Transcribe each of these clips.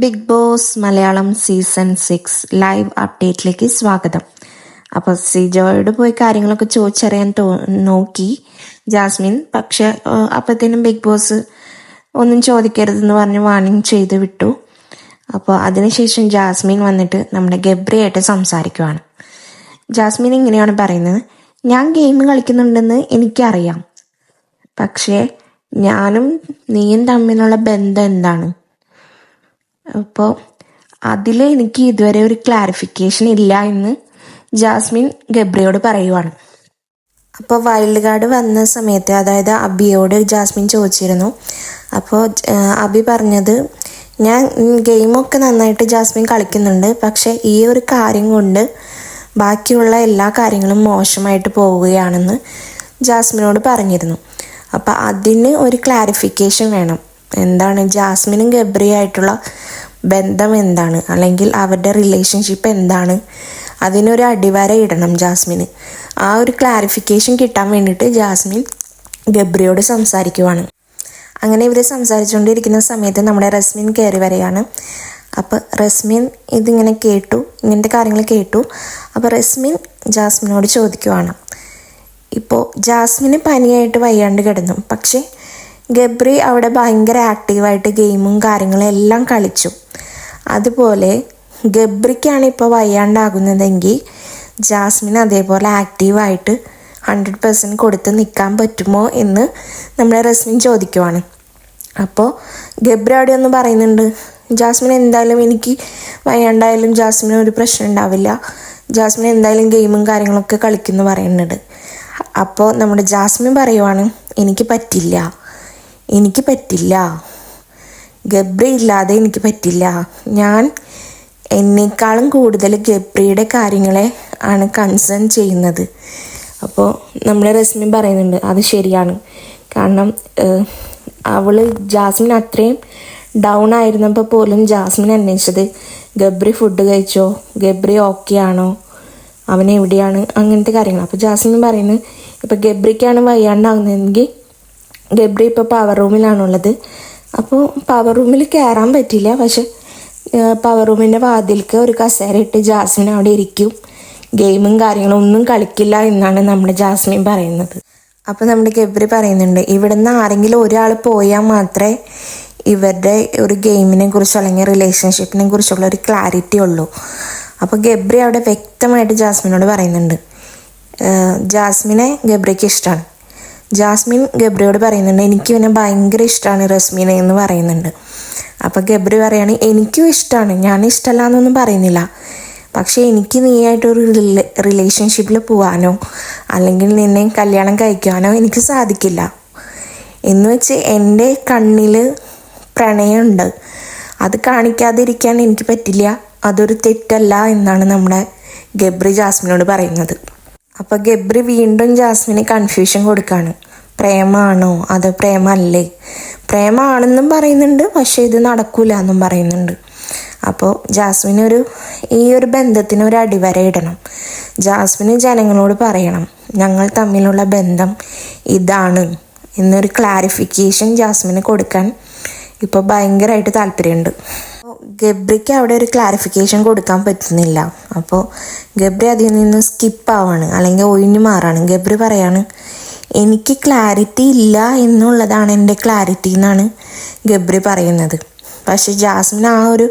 Big Boss Malayalam season 6 live അപ്ഡേറ്റിലേക്ക് സ്വാഗതം. അപ്പോൾ സിജോയോട് പോയി കാര്യങ്ങളൊക്കെ ചോദിച്ചറിയാൻ നോക്കി ജാസ്മിൻ. പക്ഷെ അപ്പോഴത്തേനും ബിഗ് ബോസ് ഒന്നും ചോദിക്കരുതെന്ന് പറഞ്ഞ് വാർണിംഗ് ചെയ്ത് വിട്ടു. അപ്പോൾ അതിനുശേഷം ജാസ്മിൻ വന്നിട്ട് നമ്മുടെ ഗബ്രിയായിട്ട് സംസാരിക്കുവാണ്. ജാസ്മിൻ ഇങ്ങനെയാണ് പറയുന്നത്: ഞാൻ ഗെയിം കളിക്കുന്നുണ്ടെന്ന് എനിക്കറിയാം, പക്ഷേ ഞാനും നീയും തമ്മിലുള്ള ബന്ധം എന്താണ്? അപ്പോൾ അതിൽ എനിക്ക് ഇതുവരെ ഒരു ക്ലാരിഫിക്കേഷൻ ഇല്ല എന്ന് ജാസ്മിൻ ഗബ്രിയോട് പറയുവാണ്. അപ്പോൾ വൈൽഡ് കാർഡ് വന്ന സമയത്ത്, അതായത് അബിയോട് ജാസ്മിൻ ചോദിച്ചിരുന്നു. അപ്പോൾ അബി പറഞ്ഞത്, ഞാൻ ഗെയിമൊക്കെ നന്നായിട്ട് ജാസ്മിൻ കളിക്കുന്നുണ്ട്, പക്ഷേ ഈ ഒരു കാര്യം കൊണ്ട് ബാക്കിയുള്ള എല്ലാ കാര്യങ്ങളും മോശമായിട്ട് പോവുകയാണെന്ന് ജാസ്മിനോട് പറഞ്ഞിരുന്നു. അപ്പോൾ അതിന് ഒരു ക്ലാരിഫിക്കേഷൻ വേണം. എന്താണ് ജാസ്മിനും ഗബ്രിയായിട്ടുള്ള ബന്ധം എന്താണ്, അല്ലെങ്കിൽ അവരുടെ റിലേഷൻഷിപ്പ് എന്താണ്, അതിനൊരു അടിവര ഇടണം ജാസ്മിന്. ആ ഒരു ക്ലാരിഫിക്കേഷൻ കിട്ടാൻ വേണ്ടിയിട്ട് ജാസ്മിൻ ഗബ്രിയോട് സംസാരിക്കുവാണ്. അങ്ങനെ ഇവർ സംസാരിച്ചുകൊണ്ടിരിക്കുന്ന സമയത്ത് നമ്മുടെ റസ്മിൻ കയറി വരികയാണ്. അപ്പോൾ റസ്മിൻ ഇതിങ്ങനെ കേട്ടു, ഇങ്ങനത്തെ കാര്യങ്ങൾ കേട്ടു. അപ്പോൾ റസ്മിൻ ജാസ്മിനോട് ചോദിക്കുവാണ്, ഇപ്പോൾ ജാസ്മിന് പനിയായിട്ട് വയ്യാണ്ട് കിടന്നു, പക്ഷേ ഗബ്രി അവിടെ ഭയങ്കര ആക്റ്റീവായിട്ട് ഗെയിമും കാര്യങ്ങളും എല്ലാം കളിച്ചു. അതുപോലെ ഗബ്രിക്കാണ് ഇപ്പോൾ വയ്യാണ്ടാകുന്നതെങ്കിൽ ജാസ്മിൻ അതേപോലെ ആക്റ്റീവായിട്ട് 100% കൊടുത്ത് നിൽക്കാൻ പറ്റുമോ എന്ന് നമ്മുടെ റസ്മിൻ ചോദിക്കുവാണ്. അപ്പോൾ ഗബ്രി അവിടെ ഒന്ന് പറയുന്നുണ്ട്, ജാസ്മിൻ എന്തായാലും എനിക്ക് വയ്യാണ്ടായാലും ജാസ്മിന് ഒരു പ്രശ്നം ഉണ്ടാവില്ല, ജാസ്മിൻ എന്തായാലും ഗെയിമും കാര്യങ്ങളൊക്കെ കളിക്കുമെന്ന് പറയുന്നുണ്ട്. അപ്പോൾ നമ്മുടെ ജാസ്മിൻ പറയുവാണ്, എനിക്ക് പറ്റില്ല, ഗബ്രി ഇല്ലാതെ എനിക്ക് പറ്റില്ല, ഞാൻ എന്നെക്കാളും കൂടുതൽ ഗബ്രിയുടെ കാര്യങ്ങളെ ആണ് കൺസേൺ ചെയ്യുന്നത്. അപ്പോൾ നമ്മുടെ റസ്മിൻ പറയുന്നുണ്ട്, അത് ശരിയാണ്. കാരണം ജാസ്മിൻ അത്രയും ഡൗൺ ആയിരുന്നപ്പോൾ പോലും ജാസ്മിൻ അന്വേഷിച്ചത് ഗബ്രി ഫുഡ് കഴിച്ചോ, ഗബ്രി ഓക്കെ ആണോ, അവൻ എവിടെയാണ്, അങ്ങനത്തെ കാര്യങ്ങൾ. അപ്പോൾ ജാസ്മിൻ പറയുന്നത്, ഇപ്പോൾ ഗബ്രിക്കാണ് വയ്യാണ്ടാകുന്നതെങ്കിൽ ഗബ്രി ഇപ്പോൾ പവർ റൂമിലാണുള്ളത്. അപ്പോൾ പവർ റൂമിൽ കയറാൻ പറ്റില്ല, പക്ഷെ പവർ റൂമിൻ്റെ വാതിൽക്ക് ഒരു കസേര ഇട്ട് ജാസ്മിൻ അവിടെ ഇരിക്കും, ഗെയിമും കാര്യങ്ങളും ഒന്നും കളിക്കില്ല എന്നാണ് നമ്മുടെ ജാസ്മിൻ പറയുന്നത്. അപ്പോൾ നമ്മുടെ ഗബ്രി പറയുന്നുണ്ട്, ഇവിടുന്ന് ആരെങ്കിലും ഒരാൾ പോയാൽ മാത്രമേ ഇവരുടെ ഒരു ഗെയിമിനെ കുറിച്ചോ അല്ലെങ്കിൽ റിലേഷൻഷിപ്പിനെ കുറിച്ചുള്ള ഒരു ക്ലാരിറ്റി ഉള്ളൂ. അപ്പോൾ ഗബ്രി അവിടെ വ്യക്തമായിട്ട് ജാസ്മിനോട് പറയുന്നുണ്ട്, ജാസ്മിനെ ഗബ്രിക്ക് ഇഷ്ടമാണ്. ജാസ്മിൻ ഗബ്രിയോട് പറയുന്നുണ്ട്, എനിക്ക് ഇവനെ ഭയങ്കര ഇഷ്ടമാണ് റസ്മിനെ എന്ന് പറയുന്നുണ്ട്. അപ്പോൾ ഗബ്രി പറയാണ്, എനിക്കും ഇഷ്ടമാണ്, ഞാൻ ഇഷ്ടമല്ല എന്നൊന്നും പറയുന്നില്ല, പക്ഷേ എനിക്ക് നീയായിട്ടൊരു റിലേഷൻഷിപ്പിൽ പോകാനോ അല്ലെങ്കിൽ നിന്നെ കല്യാണം കഴിക്കാനോ എനിക്ക് സാധിക്കില്ല. എന്ന് വെച്ച് എൻ്റെ കണ്ണിൽ പ്രണയമുണ്ട്, അത് കാണിക്കാതിരിക്കാൻ എനിക്ക് പറ്റില്ല, അതൊരു തെറ്റല്ല എന്നാണ് നമ്മുടെ ഗബ്രി ജാസ്മിനോട് പറയുന്നത്. അപ്പോൾ ഗബ്രി വീണ്ടും ജാസ്മിന് കൺഫ്യൂഷൻ കൊടുക്കുകയാണ്, പ്രേമാണോ അതോ പ്രേമല്ലേ, പ്രേമാണെന്നും പറയുന്നുണ്ട്, പക്ഷേ ഇത് നടക്കൂല എന്നും പറയുന്നുണ്ട്. അപ്പോൾ ജാസ്മിന് ഈ ഒരു ബന്ധത്തിന് ഒരു അടിവര ഇടണം. ജാസ്മിന് ജനങ്ങളോട് പറയണം, ഞങ്ങൾ തമ്മിലുള്ള ബന്ധം ഇതാണ് എന്നൊരു ക്ലാരിഫിക്കേഷൻ ജാസ്മിന് കൊടുക്കാൻ ഇപ്പോൾ ഭയങ്കരമായിട്ട് താല്പര്യമുണ്ട്. ഗബ്രിക്ക് അവിടെ ഒരു ക്ലാരിഫിക്കേഷൻ കൊടുക്കാൻ പറ്റുന്നില്ല. അപ്പോൾ ഗബ്രി അതിൽ നിന്ന് സ്കിപ്പാവാണ്, അല്ലെങ്കിൽ ഒഴിഞ്ഞു മാറാണ്. ഗബ്രി പറയാണ്, എനിക്ക് ക്ലാരിറ്റി ഇല്ല എന്നുള്ളതാണ് എൻ്റെ ക്ലാരിറ്റി എന്നാണ് ഗബ്രി പറയുന്നത്. പക്ഷെ ജാസ്മിന് ആ ഒരു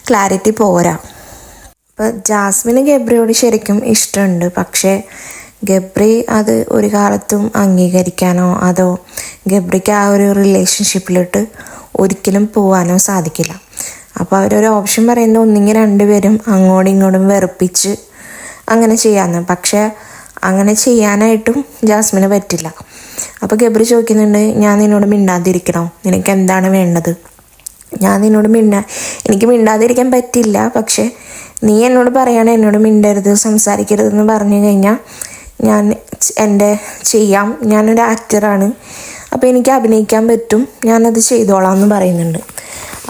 ക്ലാരിറ്റി പോരാ. അപ്പോൾ ജാസ്മിന് ഗബ്രിയോട് ശരിക്കും ഇഷ്ടമുണ്ട്, പക്ഷേ ഗബ്രി അത് ഒരു കാലത്തും അംഗീകരിക്കാനോ അതോ ഗബ്രിക്ക് ആ ഒരു റിലേഷൻഷിപ്പിലോട്ട് ഒരിക്കലും പോകാനോ സാധിക്കില്ല. അപ്പോൾ അവരൊരു ഓപ്ഷൻ പറയുന്നത് ഒന്നെങ്കിൽ രണ്ടുപേരും അങ്ങോട്ടും ഇങ്ങോട്ടും വെറുപ്പിച്ച് അങ്ങനെ ചെയ്യാമെന്ന്. പക്ഷേ അങ്ങനെ ചെയ്യാനായിട്ടും ജാസ്മിന് പറ്റില്ല. അപ്പോൾ ഗബ്രി ചോദിക്കുന്നുണ്ട്, ഞാൻ നിന്നോട് മിണ്ടാതിരിക്കണോ, നിനക്ക് എന്താണ് വേണ്ടത്? എനിക്ക് മിണ്ടാതിരിക്കാൻ പറ്റില്ല, പക്ഷേ നീ എന്നോട് പറയണേ എന്നോട് മിണ്ടരുത് സംസാരിക്കരുതെന്ന് പറഞ്ഞു കഴിഞ്ഞാൽ ഞാൻ ചെയ്യാം, ഞാനൊരു ആക്ടറാണ്, അപ്പോൾ എനിക്ക് അഭിനയിക്കാൻ പറ്റും, ഞാനത് ചെയ്തോളാം എന്ന് പറയുന്നുണ്ട്.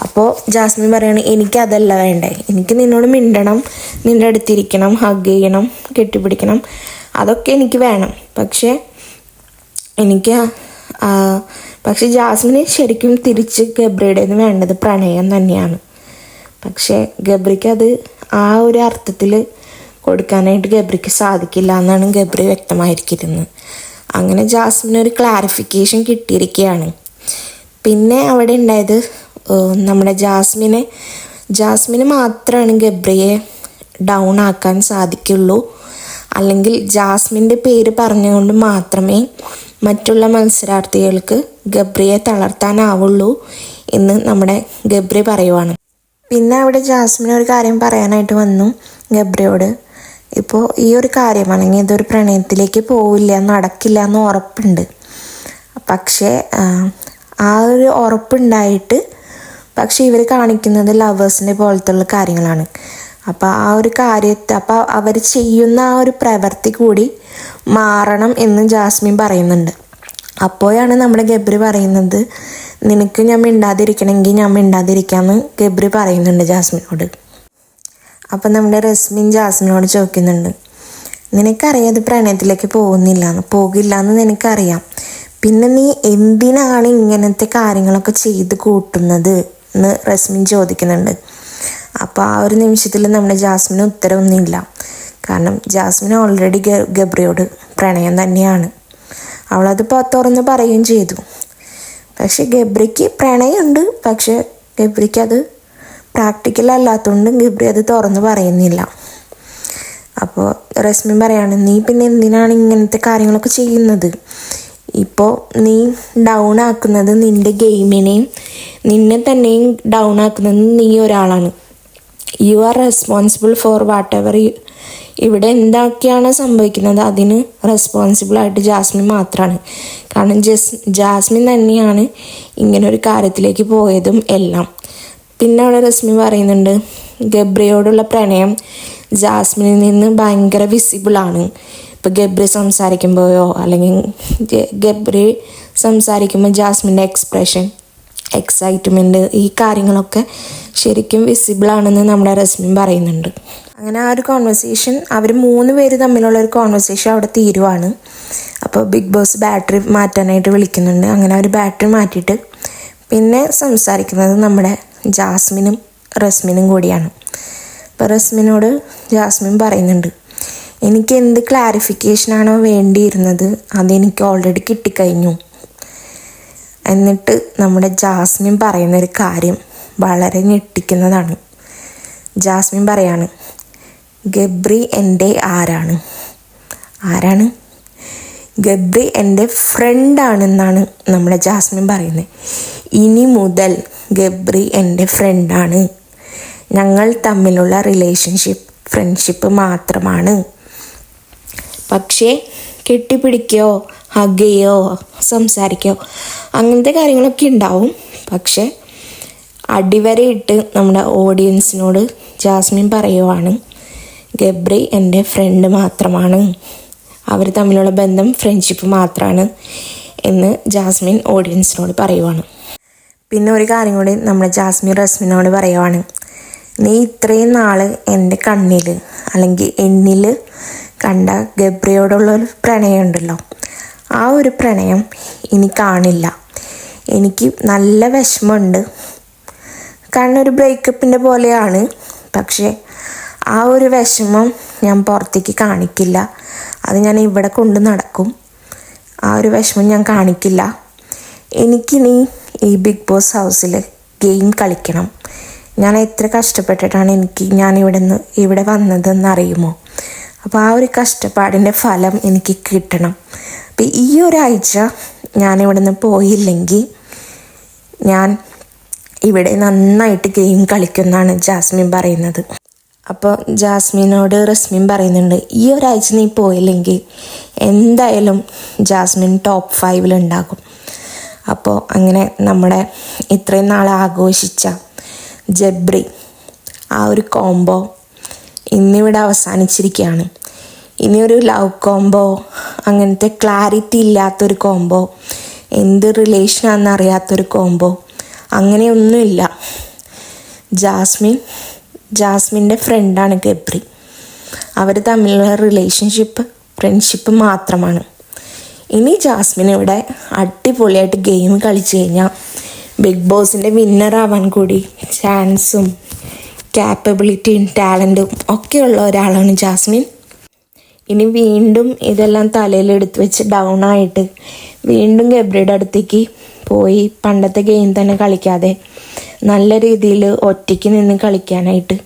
അപ്പോൾ ജാസ്മിൻ പറയാണ്, എനിക്കതല്ല വേണ്ടേ, എനിക്ക് നിന്നോട് മിണ്ടണം, നിൻ്റെ അടുത്തിരിക്കണം, ഹഗ് ചെയ്യണം, കെട്ടിപ്പിടിക്കണം, അതൊക്കെ എനിക്ക് വേണം. പക്ഷെ ജാസ്മിന് ശരിക്കും തിരിച്ച് ഗബ്രിയുടേത് വേണ്ടത് പ്രണയം തന്നെയാണ്. പക്ഷേ ഗബ്രിക്ക് അത് ആ ഒരു അർത്ഥത്തിൽ കൊടുക്കാനായിട്ട് ഗബ്രിക്ക് സാധിക്കില്ല എന്നാണ് ഗബ്രി വ്യക്തമായിരിക്കുന്നത്. അങ്ങനെ ജാസ്മിന് ഒരു ക്ലാരിഫിക്കേഷൻ കിട്ടിയിരിക്കുകയാണ്. പിന്നെ അവിടെ ഉണ്ടായത് നമ്മുടെ ജാസ്മിന് മാത്രമാണ് ഗബ്രിയെ ഡൗൺ ആക്കാൻ സാധിക്കുള്ളൂ, അല്ലെങ്കിൽ ജാസ്മിൻ്റെ പേര് പറഞ്ഞുകൊണ്ട് മാത്രമേ മറ്റുള്ള മത്സരാർത്ഥികൾക്ക് ഗബ്രിയെ തളർത്താനാവുള്ളൂ എന്ന് നമ്മുടെ ഗബ്രി പറയുവാണ്. പിന്നെ അവിടെ ജാസ്മിൻ ഒരു കാര്യം പറയാനായിട്ട് വന്നു ഗബ്രിയോട്. ഇപ്പോൾ ഈ ഒരു കാര്യമാണെങ്കിൽ ഇതൊരു പ്രണയത്തിലേക്ക് പോവില്ല, നടക്കില്ല എന്ന് ഉറപ്പുണ്ട്. പക്ഷേ ആ ഒരു ഉറപ്പുണ്ടായിട്ട് പക്ഷേ ഇവർ കാണിക്കുന്നത് ലവേഴ്സിൻ്റെ പോലത്തുള്ള കാര്യങ്ങളാണ്. അപ്പോൾ ആ ഒരു കാര്യത്തെ അവർ ചെയ്യുന്ന ആ ഒരു പ്രവൃത്തി കൂടി മാറണം എന്ന് ജാസ്മിൻ പറയുന്നുണ്ട്. അപ്പോഴാണ് നമ്മുടെ ഗബ്രി പറയുന്നത്, നിനക്ക് ഞാൻ മിണ്ടാതിരിക്കണമെങ്കിൽ ഞാൻ മിണ്ടാതിരിക്കാമെന്ന് ഗബ്രി പറയുന്നുണ്ട് ജാസ്മിനോട്. അപ്പം നമ്മുടെ റസ്മിൻ ജാസ്മിനോട് ചോദിക്കുന്നുണ്ട്, നിനക്കറിയാം ഇത് പ്രണയത്തിലേക്ക് പോകില്ല എന്ന് നിനക്കറിയാം, പിന്നെ നീ എന്തിനാണ് ഇങ്ങനത്തെ കാര്യങ്ങളൊക്കെ ചെയ്ത് കൂട്ടുന്നത് എന്ന് റസ്മിൻ ചോദിക്കുന്നുണ്ട്. അപ്പോൾ ആ ഒരു നിമിഷത്തിൽ നമ്മുടെ ജാസ്മിന് ഉത്തരവൊന്നുമില്ല. കാരണം ജാസ്മിൻ ഓൾറെഡി ഗബ്രിയോട് പ്രണയം തന്നെയാണ്. അവളത് തുറന്ന് പറയുകയും ചെയ്തു. പക്ഷെ ഗബ്രിക്ക് പ്രണയമുണ്ട്, പക്ഷെ ഗബ്രിക്ക് അത് പ്രാക്ടിക്കൽ അല്ലാത്തതുകൊണ്ട് ഗബ്രി അത് തുറന്ന് പറയുന്നില്ല. അപ്പോൾ റസ്മിൻ പറയാണ്, നീ പിന്നെ എന്തിനാണ് ഇങ്ങനത്തെ കാര്യങ്ങളൊക്കെ ചെയ്യുന്നത്? ഇപ്പോൾ നീ ഡൗൺ ആക്കുന്നത് നിൻ്റെ ഗെയിമിനെയും നിന്നെ തന്നെയും ഡൗൺ ആക്കുന്നത് നീ ഒരാളാണ്. You are responsible for what ever ഇവിടെ എന്തൊക്കെയാണ് സംഭവിക്കുന്നത് അതിന് റെസ്പോൺസിബിളായിട്ട് ജാസ്മിൻ മാത്രമാണ്. കാരണം ജാസ്മിൻ തന്നെയാണ് ഇങ്ങനൊരു കാര്യത്തിലേക്ക് പോയതും എല്ലാം. പിന്നെ അവിടെ റസ്മിൻ പറയുന്നുണ്ട്, ഗബ്രിയോടുള്ള പ്രണയം ജാസ്മിനിൽ നിന്ന് ഭയങ്കര വിസിബിളാണ്. ഇപ്പോൾ ഗബ്രി സംസാരിക്കുമ്പോഴോ അല്ലെങ്കിൽ ഗബ്രി സംസാരിക്കുമ്പോൾ ജാസ്മിൻ്റെ എക്സ്പ്രഷൻ, എക്സൈറ്റ്മെൻറ്റ്, ഈ കാര്യങ്ങളൊക്കെ ശരിക്കും വിസിബിളാണെന്ന് നമ്മുടെ റസ്മിൻ പറയുന്നുണ്ട്. അങ്ങനെ ആ ഒരു കോൺവെർസേഷൻ അവർ 3 പേര് തമ്മിലുള്ള ഒരു കോൺവെർസേഷൻ അവിടെ തീരുവാണ്. അപ്പോൾ ബിഗ് ബോസ് ബാറ്ററി മാറ്റാനായിട്ട് വിളിക്കുന്നുണ്ട്. അങ്ങനെ അവർ ബാറ്ററി മാറ്റിയിട്ട് പിന്നെ സംസാരിക്കുന്നത് നമ്മുടെ ജാസ്മിനും റസ്മിനും കൂടിയാണ്. അപ്പോൾ റസ്മിനോട് ജാസ്മിൻ പറയുന്നുണ്ട്, എനിക്ക് എന്ത് ക്ലാരിഫിക്കേഷനാണോ വേണ്ടിയിരുന്നത് അതെനിക്ക് ഓൾറെഡി കിട്ടിക്കഴിഞ്ഞു. എന്നിട്ട് നമ്മുടെ ജാസ്മിൻ പറയുന്നൊരു കാര്യം വളരെ ഞെട്ടിക്കുന്നതാണ്. ജാസ്മിൻ പറയാണ്, ഗബ്രി എൻ്റെ ആരാണ്? ഗബ്രി എൻ്റെ ഫ്രണ്ടാണെന്നാണ് നമ്മുടെ ജാസ്മിൻ പറയുന്നത്. ഇനി മുതൽ ഗബ്രി എൻ്റെ ഫ്രണ്ടാണ്. ഞങ്ങൾ തമ്മിലുള്ള റിലേഷൻഷിപ്പ് ഫ്രണ്ട്ഷിപ്പ് മാത്രമാണ്. പക്ഷേ കെട്ടിപ്പിടിക്കുകയോ ഹഗ് ചെയ്യുകയോ സംസാരിക്കുകയോ അങ്ങനത്തെ കാര്യങ്ങളൊക്കെ ഉണ്ടാവും. പക്ഷേ അടിവരയിട്ട് നമ്മുടെ ഓഡിയൻസിനോട് ജാസ്മിൻ പറയുവാണ്, ഗബ്രി എൻ്റെ ഫ്രണ്ട് മാത്രമാണ്, അവർ തമ്മിലുള്ള ബന്ധം ഫ്രണ്ട്ഷിപ്പ് മാത്രമാണ് എന്ന് ജാസ്മിൻ ഓഡിയൻസിനോട് പറയുവാണ്. പിന്നെ ഒരു കാര്യം കൂടി നമ്മുടെ ജാസ്മിൻ റസ്മിനോട് പറയുവാണ്, നീ ഇത്രയും നാൾ എൻ്റെ കണ്ണിൽ അല്ലെങ്കിൽ എന്നിൽ കണ്ട ഗബ്രിയോടുള്ളൊരു പ്രണയമുണ്ടല്ലോ, ആ ഒരു പ്രണയം ഇനി കാണില്ല. എനിക്ക് നല്ല വിഷമമുണ്ട്, കാരണം ഒരു ബ്രേക്കപ്പിൻ്റെ പോലെയാണ്. പക്ഷേ ആ ഒരു വിഷമം ഞാൻ പുറത്തേക്ക് കാണിക്കില്ല, അത് ഞാൻ ഇവിടെ കൊണ്ട് നടക്കും. ആ ഒരു വിഷമം ഞാൻ കാണിക്കില്ല. എനിക്കിനി ഈ ബിഗ് ബോസ് ഹൗസിൽ ഗെയിം കളിക്കണം. ഞാൻ എത്ര കഷ്ടപ്പെട്ടിട്ടാണ് ഞാൻ ഇവിടെ വന്നതെന്ന് അറിയുമോ? അപ്പോൾ ആ ഒരു കഷ്ടപ്പാടിൻ്റെ ഫലം എനിക്ക് കിട്ടണം. അപ്പോൾ ഈ ഒരാഴ്ച ഞാൻ ഇവിടുന്ന് പോയില്ലെങ്കിൽ ഞാൻ ഇവിടെ നന്നായിട്ട് ഗെയിം കളിക്കുമെന്നാണ് ജാസ്മിൻ പറയുന്നത്. അപ്പോൾ ജാസ്മിനോട് റസ്മിൻ പറയുന്നുണ്ട്, ഈ ഒരാഴ്ച നീ പോയില്ലെങ്കിൽ എന്തായാലും ജാസ്മിൻ ടോപ്പ് 5 ഉണ്ടാകും. അപ്പോൾ അങ്ങനെ നമ്മുടെ ഇത്രയും നാൾ ആഘോഷിച്ച ജബ്രി ആ ഒരു കോംബോ ഇന്നിവിടെ അവസാനിച്ചിരിക്കുകയാണ്. ഇനിയൊരു ലവ് കോംബോ, അങ്ങനത്തെ ക്ലാരിറ്റി ഇല്ലാത്തൊരു കോംബോ, എന്ത് റിലേഷനാണെന്ന് അറിയാത്തൊരു കോംബോ, അങ്ങനെയൊന്നുമില്ല. ജാസ്മിൻ്റെ ഫ്രണ്ടാണ് ഗബ്രി. അവർ തമ്മിലുള്ള റിലേഷൻഷിപ്പ് ഫ്രണ്ട്ഷിപ്പ് മാത്രമാണ്. ഇനി ജാസ്മിൻ ഇവിടെ അടിപൊളിയായിട്ട് ഗെയിം കളിച്ചു കഴിഞ്ഞാൽ ബിഗ് ബോസിൻ്റെ വിന്നറാവാൻ കൂടി ചാൻസും ക്യാപ്പബിലിറ്റിയും ടാലൻറ്റും ഒക്കെയുള്ള ഒരാളാണ് ജാസ്മിൻ. ഇനി വീണ്ടും ഇതെല്ലാം തലയിലെടുത്ത് വെച്ച് ഡൗൺ ആയിട്ട് വീണ്ടും ഗബ്രിയുടെ അടുത്തേക്ക് പോയി പണ്ടത്തെ ഗെയിം തന്നെ കളിക്കാതെ നല്ല രീതിയിൽ ഒറ്റയ്ക്ക് നിന്ന് കളിക്കാനായിട്ട്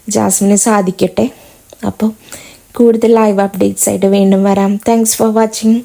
ജാസ്മിന് സാധിക്കട്ടെ. അപ്പോൾ കൂടുതൽ ലൈവ് അപ്ഡേറ്റ്സ് ആയിട്ട് വീണ്ടും വരാം. Thanks for watching.